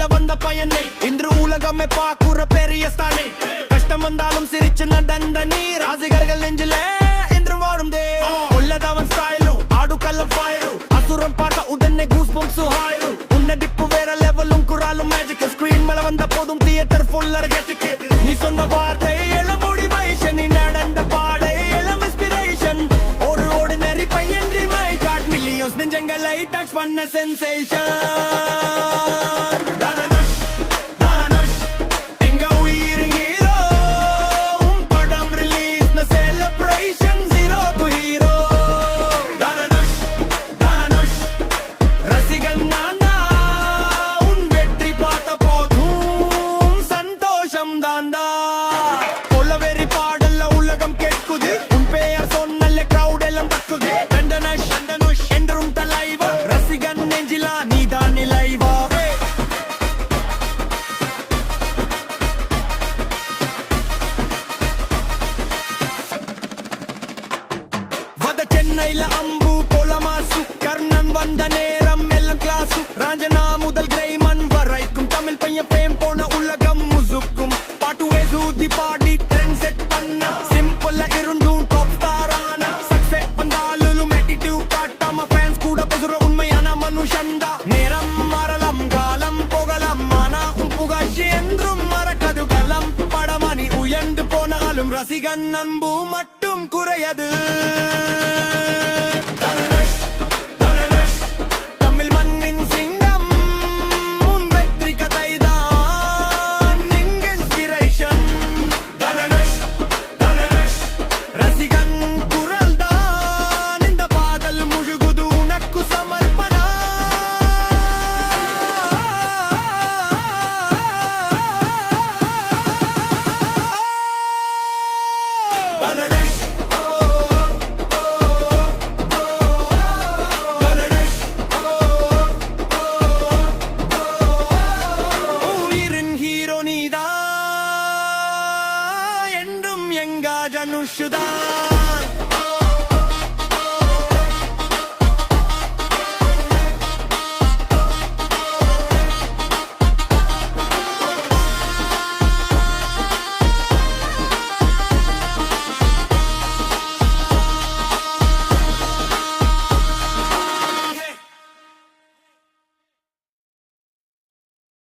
வந்த பயனை இன்று உலகமே பாக்குற பெரிய ஸ்தானே கஷ்டம் வந்தாலும் சிரிச்சு நடந்த நீ ராசிகர்கள் நெஞ்சில என்று வாழும் தே உள்ளதவன் ஸ்டைலும் ஆடுக்கல்ல ஃபயரும் அசுரம் பார்க்க உடனே கூஸ் பம்ப்ஸ் ஹாயிரும் உன்னடிப்பு வேற லெவலும் குராலும் மேஜிக் ஸ்கிரீன் மேல வந்த போதும் தியேட்டர் ஃபுல்லா கெட்டுக்கு நீ சொன்ன வார்த்தை எழமுடி வைஷன் நீ நடந்த பாடை எழம் இன்ஸ்பிரேஷன் ஒரு ஆர்டினரி பையன் மை காட் மில்லியன்ஸ் நெஞ்சங்களை டச் பண்ண சென்சேஷன் சென்னையில அம்பு போலமாசு கர்ணன் வந்த நேரம் எல்லாம் கிளாசு ராஜனா முதல் கிரைமன் வரைக்கும் தமிழ் பையன் பேம் போன உலகம் முசுக்கும் பாட்டுவே சூதி பாடி ட்ரெண்ட் செட் பண்ண சிம்பிளா இருந்தும் டாப் ஸ்டார் ஆன சக்சஸ் வந்தாலும் ஆட்டிட்யூட் காட்டாம ஃபேன்ஸ் கூட பசுற உண்மையான மனுஷன்டா நேரம் மாறலாம் காலம் போகலாம் ஆனா புகழ்ச்சி என்றும் மறக்கது கலம் படமணி உயர்ந்து போனாலும் ரசிகன் அன்பு மட்டும் குறையது